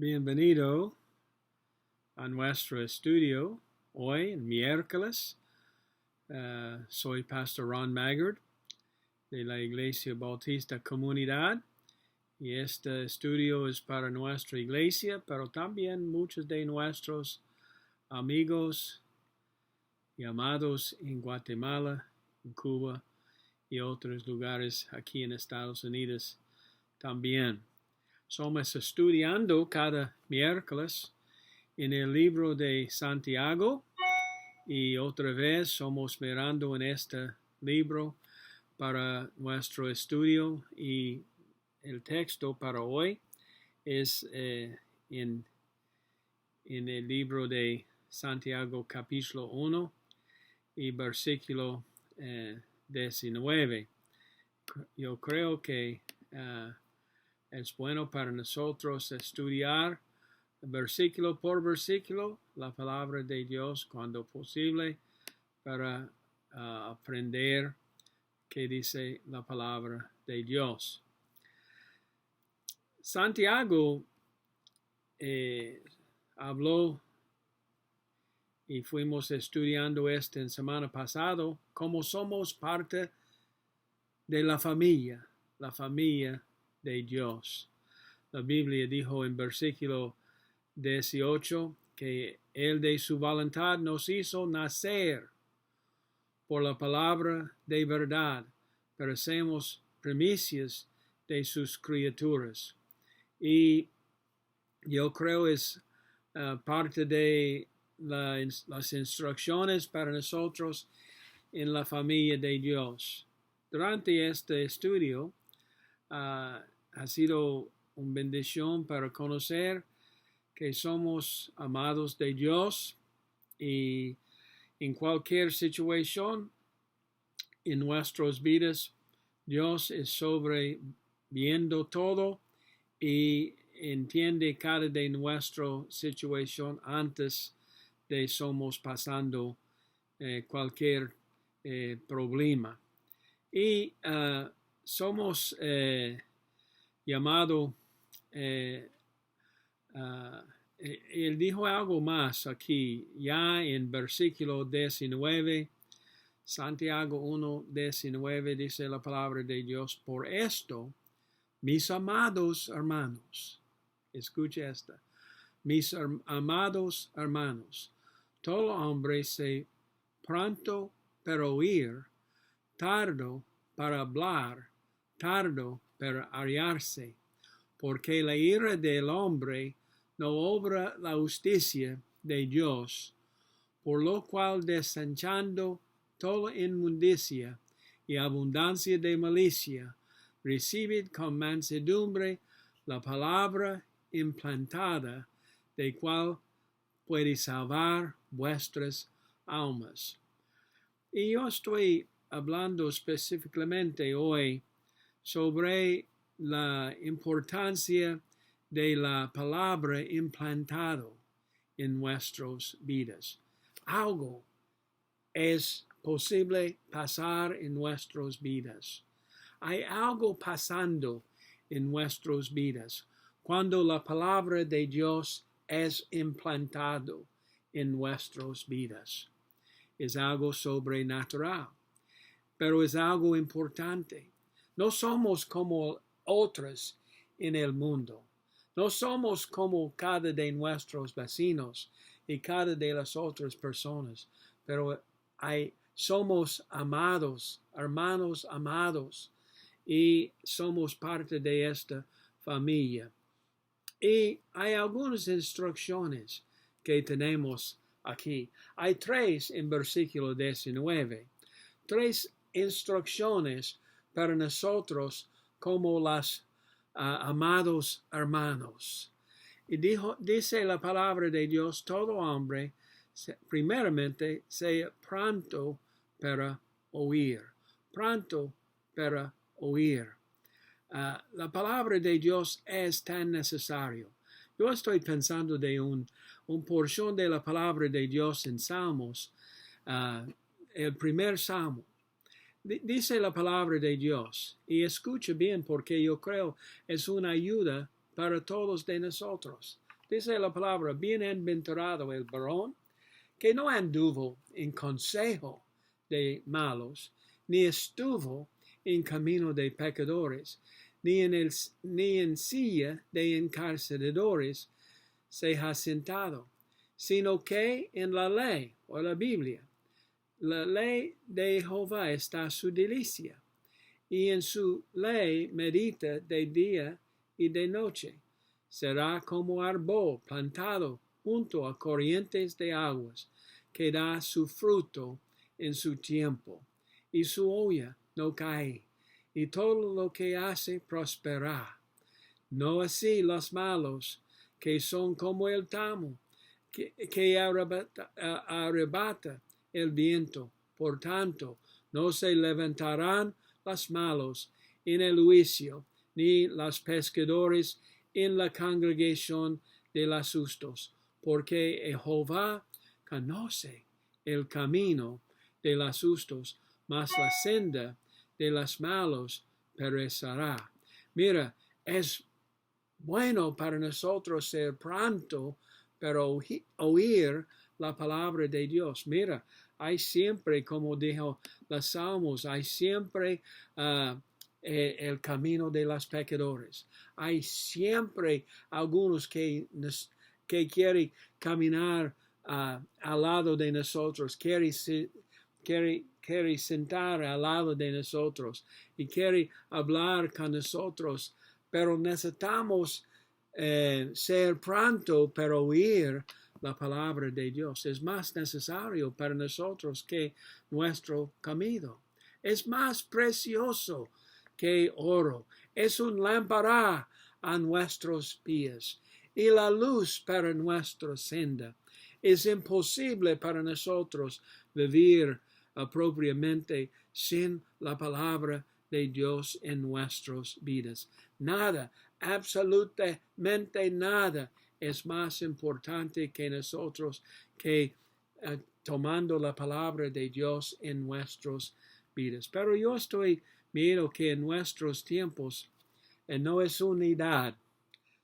Bienvenido a nuestro estudio hoy, miércoles. Soy Pastor Ron Maggard de la Iglesia Bautista Comunidad y este estudio es para nuestra iglesia, pero también muchos de nuestros amigos y amados en Guatemala, en Cuba y otros lugares aquí en Estados Unidos también. Somos estudiando cada miércoles en el libro de Santiago y otra vez somos mirando en este libro para nuestro estudio y el texto para hoy es en el libro de Santiago capítulo 1 y versículo 19. Yo creo que es bueno para nosotros estudiar versículo por versículo la palabra de Dios cuando posible para aprender qué dice la palabra de Dios. Santiago habló y fuimos estudiando esto en semana pasada, cómo somos parte de la familia de Dios. La Biblia dijo en versículo 18 que Él de su voluntad nos hizo nacer por la palabra de verdad, para sermos primicias de sus criaturas. Y yo creo es parte de las instrucciones para nosotros en la familia de Dios. Durante este estudio ha sido una bendición para conocer que somos amados de Dios y en cualquier situación en nuestras vidas, Dios es sobre viendo todo y entiende cada de nuestra situación antes de somos pasando cualquier problema. Y somos llamados, él dijo algo más aquí, ya en versículo 19, Santiago 1:19 dice la palabra de Dios, por esto, mis amados hermanos, escuche esta, mis amados hermanos, todo hombre se pronto para oír, tardo para hablar, tardo para airarse, porque la ira del hombre no obra la justicia de Dios, por lo cual desenchando toda inmundicia y abundancia de malicia, recibid con mansedumbre la palabra implantada, de cual puede salvar vuestras almas. Y yo estoy hablando específicamente hoy sobre la importancia de la palabra implantado en nuestras vidas. Algo es posible pasar en nuestras vidas. Hay algo pasando en nuestras vidas cuando la palabra de Dios es implantado en nuestras vidas. Es algo sobrenatural, pero es algo importante. No somos como otros en el mundo. No somos como cada de nuestros vecinos y cada de las otras personas, pero somos amados, hermanos amados, y somos parte de esta familia. Y hay algunas instrucciones que tenemos aquí. Hay 3 en versículo 19. 3 instrucciones para nosotros como los amados hermanos. Y dice la palabra de Dios, todo hombre, primeramente, sea pronto para oír. Pronto para oír. La palabra de Dios es tan necesario. Yo estoy pensando de un porción de la palabra de Dios en Salmos, el primer Salmo. Dice la palabra de Dios, y escuche bien porque yo creo es una ayuda para todos de nosotros. dice la palabra, bienaventurado el varón que no anduvo en consejo de malos, ni estuvo en camino de pecadores, ni en silla de encarceladores se ha sentado, sino que en la ley o la Biblia, la ley de Jehová está su delicia, y en su ley medita de día y de noche. Será como árbol plantado junto a corrientes de aguas, que da su fruto en su tiempo, y su hoja no cae, y todo lo que hace prosperará. No así los malos, que son como el tamo, que arrebata el viento. Por tanto, no se levantarán los malos en el juicio, ni los pescadores en la congregación de los justos, porque Jehová conoce el camino de los justos, mas la senda de los malos perecerá. Mira, es bueno para nosotros ser pronto, pero oír la palabra de Dios. Mira, hay siempre, como dijo los Salmos, hay siempre el camino de los pecadores. Hay siempre algunos que quieren caminar al lado de nosotros, quiere sentar al lado de nosotros y quiere hablar con nosotros, pero necesitamos ser pronto para oír la palabra de Dios. Es más necesario para nosotros que nuestro camino. Es más precioso que oro. Es un lámpara a nuestros pies y la luz para nuestra senda. Es imposible para nosotros vivir propiamente sin la palabra de Dios en nuestras vidas. Nada, absolutamente nada es más importante que nosotros que tomando la palabra de Dios en nuestras vidas. Pero yo estoy viendo que en nuestros tiempos no es una edad,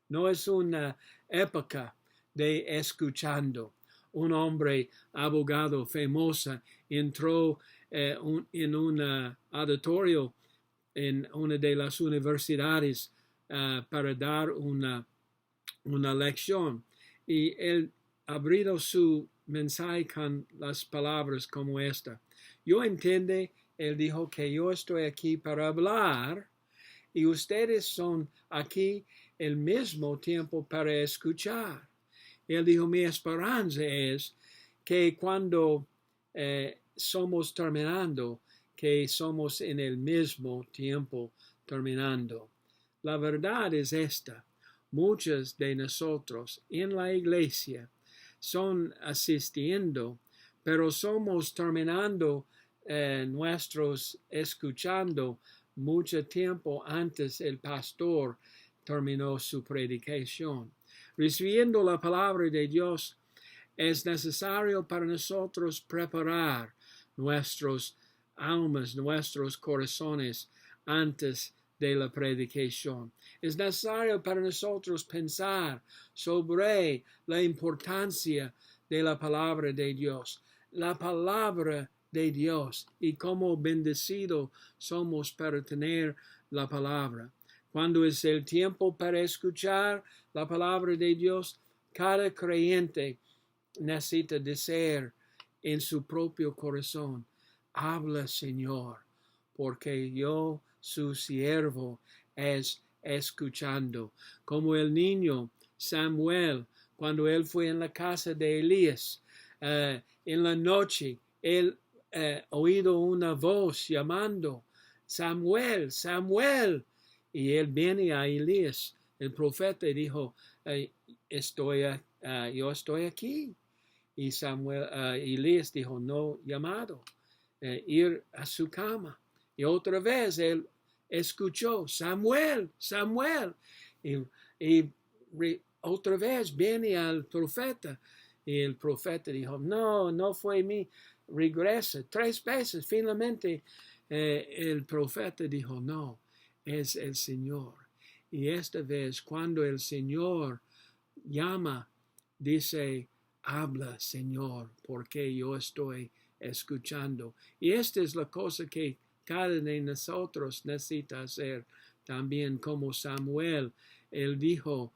no es una época de escuchando. Un hombre abogado famoso entró en un auditorio en una de las universidades para dar una lección, y él abrió su mensaje con las palabras como esta: yo entiendo, él dijo, que yo estoy aquí para hablar y ustedes son aquí el mismo tiempo para escuchar. Él dijo, mi esperanza es que cuando somos terminando, que somos en el mismo tiempo terminando. La verdad es esta: muchos de nosotros en la iglesia son asistiendo, pero somos terminando nuestros escuchando mucho tiempo antes el pastor terminó su predicación. Recibiendo la palabra de Dios, es necesario para nosotros preparar nuestros almas, nuestros corazones antes de la predicación. Es necesario para nosotros pensar sobre la importancia de la palabra de Dios. La palabra de Dios y cómo bendecidos somos para tener la palabra. Cuando es el tiempo para escuchar la palabra de Dios, cada creyente necesita decir en su propio corazón: habla, Señor, porque yo, su siervo, es escuchando. Como el niño Samuel, cuando él fue en la casa de Elías, en la noche, él oído una voz llamando: Samuel, Samuel. Y él viene a Elías, el profeta, y dijo: yo estoy aquí. Y Elías dijo: no llamado, ir a su cama. Y otra vez él escuchó: Samuel, Samuel. Y otra vez viene al profeta. Y el profeta dijo: no fue mí, regresa. 3 veces. Finalmente el profeta dijo: no, es el Señor. Y esta vez, cuando el Señor llama, dice, habla, Señor, porque yo estoy escuchando. Y esta es la cosa que cada de nosotros necesita hacer también, como Samuel. Él dijo,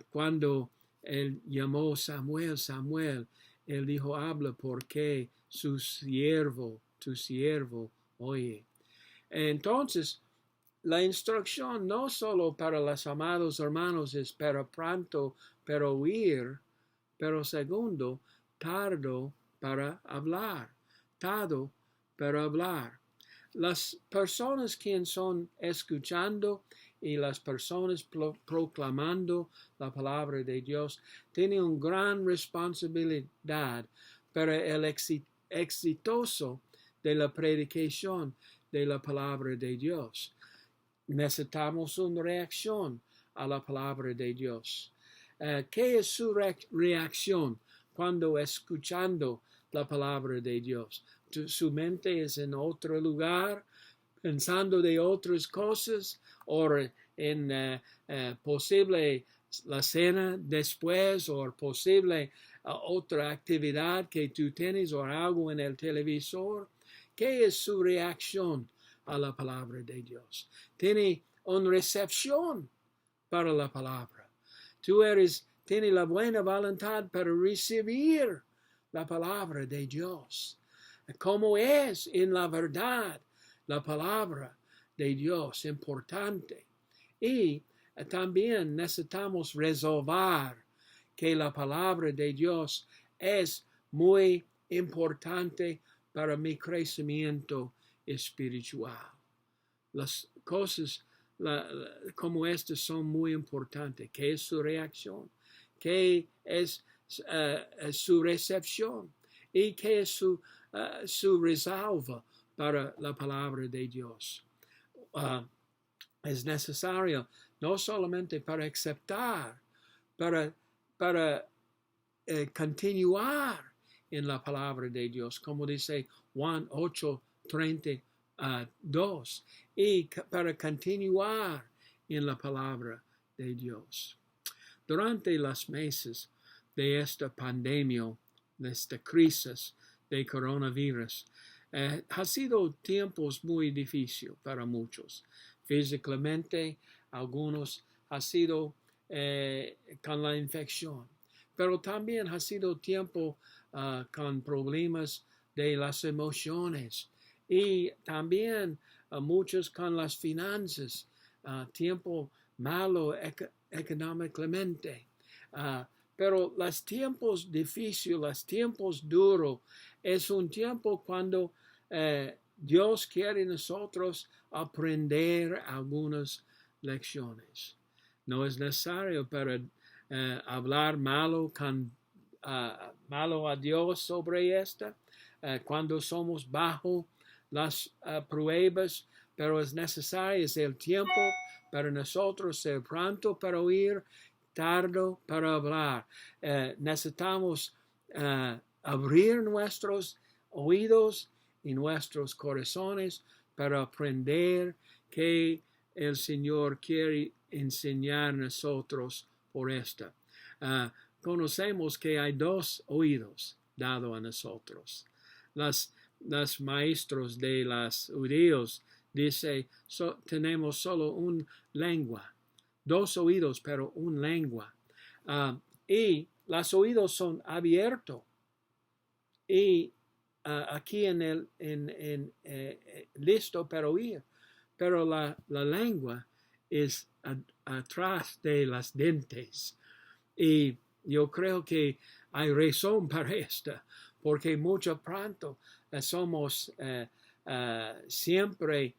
cuando él llamó Samuel, Samuel, él dijo, habla porque tu siervo oye. Entonces, la instrucción no solo para los amados hermanos es para pronto, para oír, pero segundo, tardo para hablar, tardo para hablar. Las personas que son escuchando y las personas proclamando la palabra de Dios tienen una gran responsabilidad para el exitoso de la predicación de la palabra de Dios. Necesitamos una reacción a la palabra de Dios. ¿Qué es su reacción cuando escuchando la palabra de Dios? Su mente es en otro lugar, pensando de otras cosas, o en posible la cena después, o posible otra actividad que tú tienes, o algo en el televisor. ¿Qué es su reacción a la palabra de Dios? Tiene una recepción para la palabra. Tú tienes la buena voluntad para recibir la palabra de Dios. Como es en la verdad la palabra de Dios importante. Y también necesitamos resolver que la palabra de Dios es muy importante para mi crecimiento espiritual. Las cosas como estas son muy importantes. ¿Qué es su reacción? ¿Qué es su recepción? ¿Y qué es su resalva para la palabra de Dios? Es necesario no solamente para aceptar, para continuar en la palabra de Dios, como dice Juan 8:32, y para continuar en la palabra de Dios. Durante los meses de esta pandemia, de esta crisis de coronavirus, ha sido tiempos muy difíciles para muchos. Físicamente, algunos ha sido con la infección, pero también ha sido tiempo con problemas de las emociones y también muchos con las finanzas, tiempo malo económicamente. Pero los tiempos difíciles, los tiempos duros, es un tiempo cuando Dios quiere nosotros aprender algunas lecciones. No es necesario para hablar malo a Dios sobre esta, cuando somos bajo las pruebas, pero es necesario, es el tiempo para nosotros ser pronto para oír, tardo para hablar. Necesitamos abrir nuestros oídos y nuestros corazones para aprender que el Señor quiere enseñar a nosotros por esta. Conocemos que hay dos oídos dados a nosotros. Los maestros de los judíos dicen, tenemos solo una lengua, dos oídos, pero una lengua. Y los oídos son abiertos. Y aquí listo para oír. Pero la lengua es atrás de los dientes. Y yo creo que hay razón para esto, porque mucho pronto somos siempre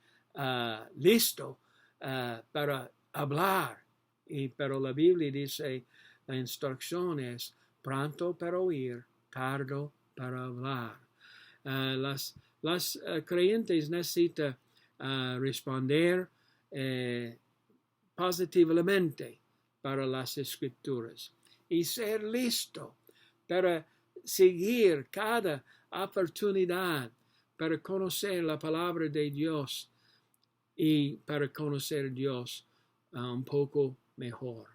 listos para hablar. Pero la Biblia dice, la instrucción es pronto para oír, tardo para hablar. Las creyentes necesitan responder positivamente para las escrituras y ser listo para seguir cada oportunidad para conocer la palabra de Dios y para conocer a Dios un poco mejor.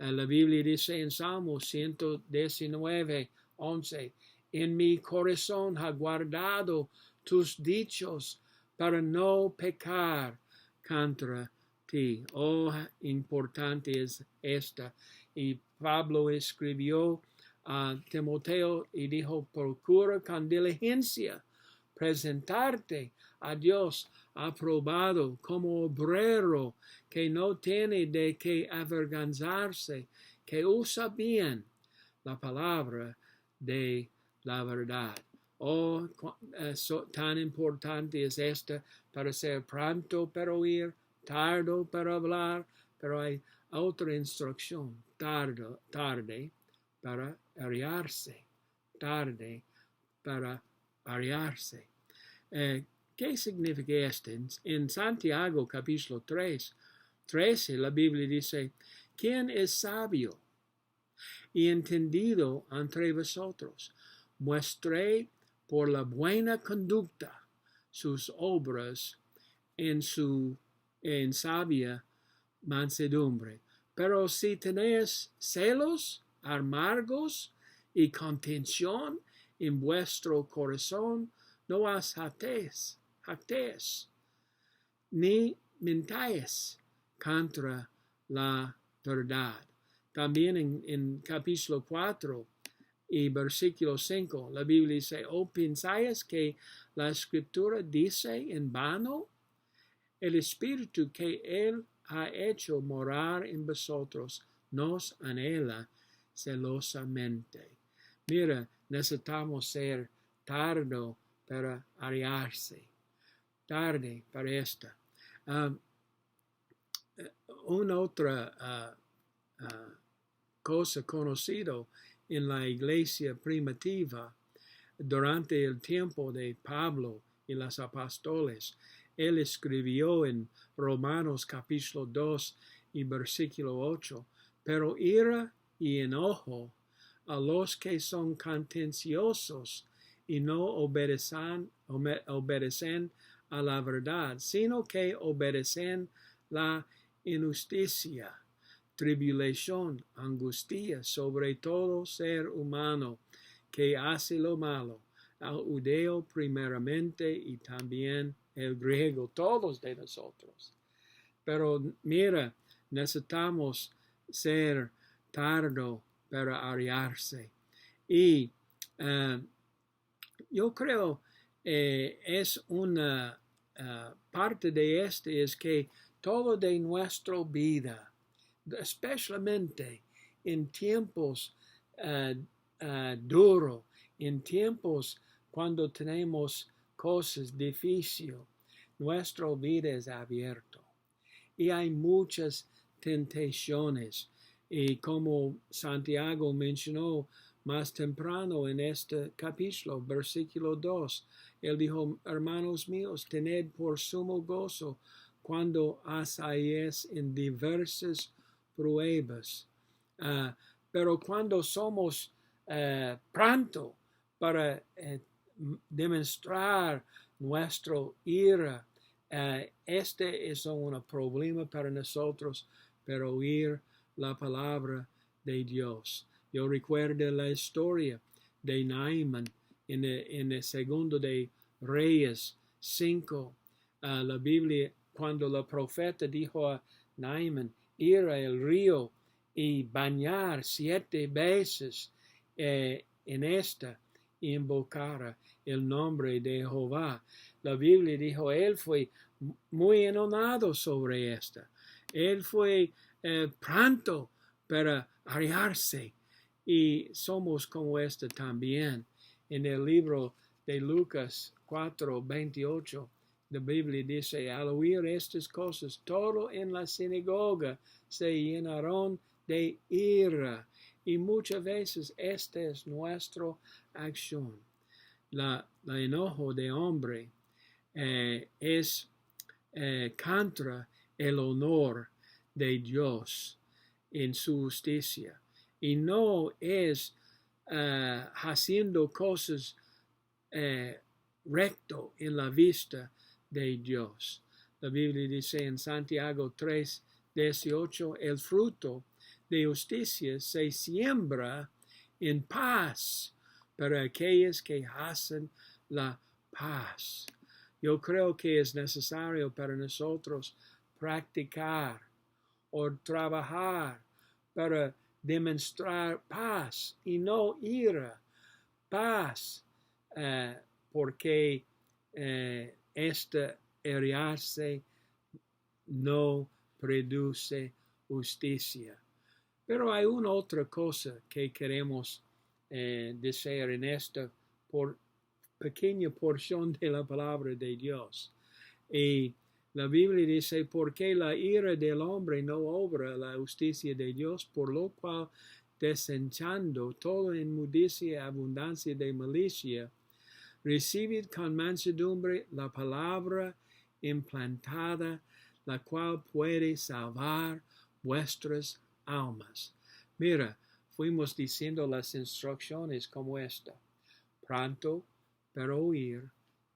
La Biblia dice en Salmo 119, 11, en mi corazón ha guardado tus dichos para no pecar contra ti. Oh, importante es esta. Y Pablo escribió a Timoteo y dijo, procura con diligencia presentarte a Dios aprobado como obrero que no tiene de qué avergonzarse, que usa bien la palabra de la verdad. Oh, tan importante es esta para ser pronto para oír, tardo para hablar, pero hay otra instrucción, tarde para arriarse, tarde para arriarse. ¿Qué significa esto? En Santiago capítulo 13, la Biblia dice, ¿quién es sabio y entendido entre vosotros? Muestre por la buena conducta sus obras en sabia mansedumbre. Pero si tenéis celos amargos y contención en vuestro corazón, no os jactéis, ni mentáis contra la verdad. También en capítulo 4 y versículo 5, la Biblia dice, ¿o pensáis que la Escritura dice en vano? El Espíritu que Él ha hecho morar en vosotros nos anhela celosamente. Mira, necesitamos ser tardo para arriarse, tarde para esta. Una otra cosa conocida en la iglesia primitiva durante el tiempo de Pablo y los apóstoles, él escribió en Romanos capítulo 2 y versículo 8, pero ira y enojo a los que son contenciosos y no obedecen a la verdad, sino que obedecen la injusticia, tribulación, angustia sobre todo ser humano que hace lo malo, al judeo primeramente y también el griego, todos de nosotros. Pero mira, necesitamos ser tardo para arriarse. Y yo creo es una parte de este es que todo de nuestra vida, especialmente en tiempos duros, en tiempos cuando tenemos cosas difíciles, nuestra vida es abierta. Y hay muchas tentaciones. Y como Santiago mencionó más temprano en este capítulo, versículo 2, él dijo, hermanos míos, tened por sumo gozo cuando hacéis en diversas pruebas. Pero cuando somos pronto para demostrar nuestra ira, este es un problema para nosotros, pero oír la palabra de Dios. Yo recuerdo la historia de Naaman en el segundo de Reyes 5. La Biblia, cuando el profeta dijo a Naaman, ir al río y bañar 7 veces en esta, y invocar el nombre de Jehová. La Biblia dijo, él fue muy enojado sobre esta. Él fue pronto para arriarse. Y somos como esta también. En el libro de Lucas 4:28, la Biblia dice, al oír estas cosas, todo en la sinagoga se llenaron de ira. Y muchas veces esta es nuestra acción. La enojo de hombre es contra el honor de Dios en su justicia. Y no es haciendo cosas recto en la vista de Dios. La Biblia dice en Santiago 3:18, el fruto de justicia se siembra en paz para aquellos que hacen la paz. Yo creo que es necesario para nosotros practicar o trabajar para demostrar paz y no ira. Paz, porque esta herirse no produce justicia. Pero hay una otra cosa que queremos decir en esta pequeña porción de la palabra de Dios. Y la Biblia dice, porque la ira del hombre no obra la justicia de Dios, por lo cual, desechando toda inmundicia y abundancia de malicia, recibid con mansedumbre la palabra implantada, la cual puede salvar vuestras almas. Mira, fuimos diciendo las instrucciones como esta: pronto para oír,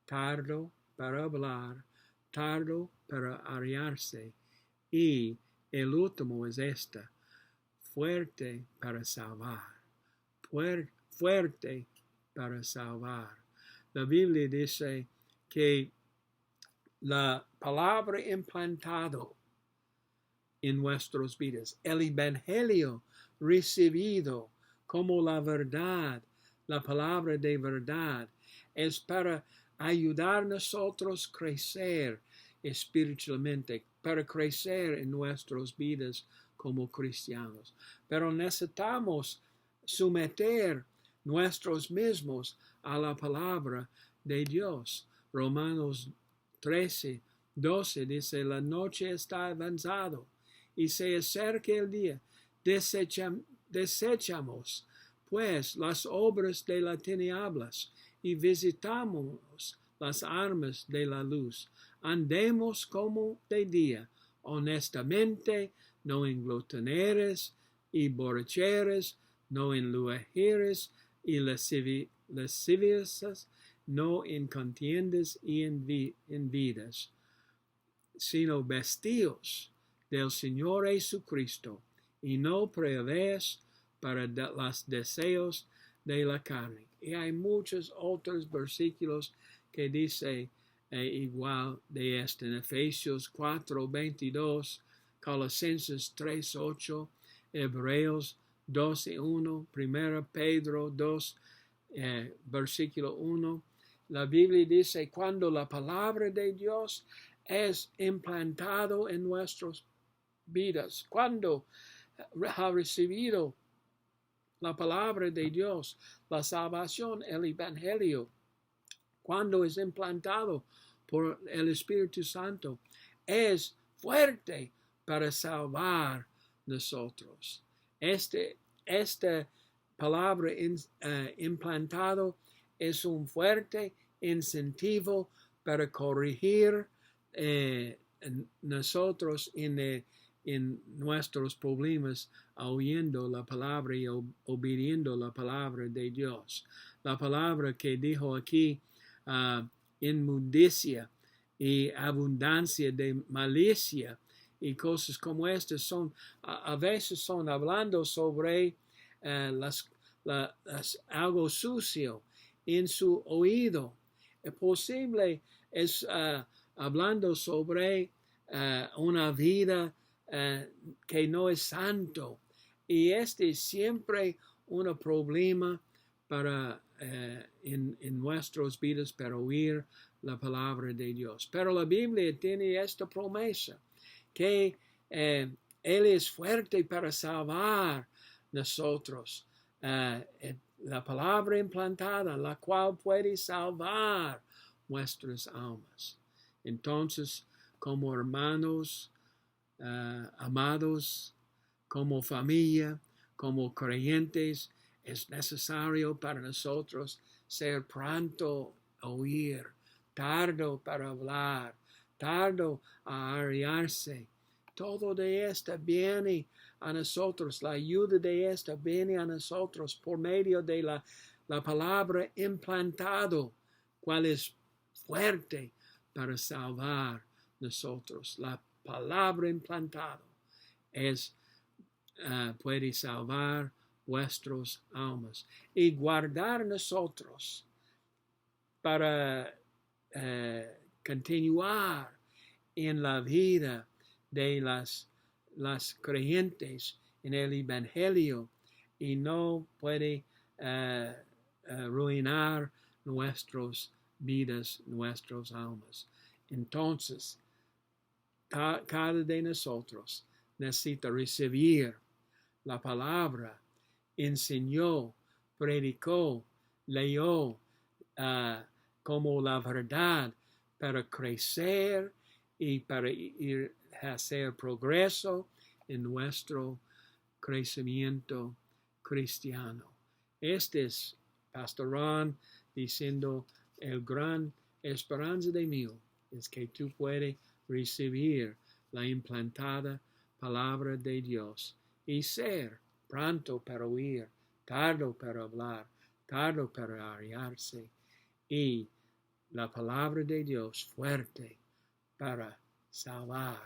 tardo para hablar, tardo para airarse, y el último es esta: fuerte para salvar, fuerte para salvar. La Biblia dice que la palabra implantado en nuestras vidas, el evangelio recibido como la verdad, la palabra de verdad, es para ayudar a nosotros a crecer espiritualmente, para crecer en nuestras vidas como cristianos. Pero necesitamos someter nuestros mismos a la palabra de Dios. Romanos 13:12 dice, la noche está avanzada y se acerca el día. Desechamos pues las obras de las tinieblas y visitamos las armas de la luz. Andemos como de día, honestamente, no en glotoneres y borracheras, no en lujeres y lasciviosas, no en contiendas y envidias, sino vestidos del Señor Jesucristo, y no proveáis para los deseos de la carne. Y hay muchos otros versículos que dice igual de este, en Efesios 4:22, Colosenses 3:8, Hebreos 12:1, 1 Pedro 2, versículo 1. La Biblia dice, cuando la palabra de Dios es implantado en nuestras vidas, cuando ha recibido la palabra de Dios, la salvación, el evangelio, cuando es implantado por el Espíritu Santo, es fuerte para salvar nosotros. Esta palabra implantado es un fuerte incentivo para corregir nosotros en nuestros problemas, oyendo la palabra y obedeciendo la palabra de Dios. La palabra que dijo aquí, inmundicia y abundancia de malicia y cosas como estas, a veces son hablando sobre algo sucio en su oído. Es posible, es hablando sobre una vida que no es santo, y este es siempre un problema para en nuestras vidas para oír la palabra de Dios. Pero la Biblia tiene esta promesa que Él es fuerte para salvar nosotros. La palabra implantada, la cual puede salvar nuestras almas. Entonces, como hermanos, amados, como familia, como creyentes, es necesario para nosotros ser pronto a oír, tardo para hablar, tardo a airarse. Todo de esto viene a nosotros, la ayuda de esta viene a nosotros por medio de la palabra implantado, cual es fuerte para salvar nosotros. La palabra implantado es puede salvar vuestros almas y guardar nosotros para continuar en la vida de las creyentes en el Evangelio y no puede arruinar nuestras vidas, nuestras almas. Entonces, cada de nosotros necesita recibir la palabra, enseñó, predicó, leyó como la verdad para crecer y para ir a hacer progreso en nuestro crecimiento cristiano. Este es Pastor Ron diciendo, el gran esperanza de mí es que tú puedes recibir la implantada palabra de Dios y ser pronto para oír, tardo para hablar, tardo para arriarse, y la palabra de Dios fuerte para salvar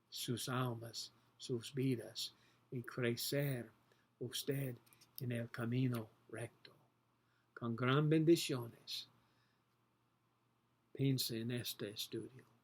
sus almas, sus vidas, y crecer usted en el camino recto. Con gran bendiciones, piense en este estudio.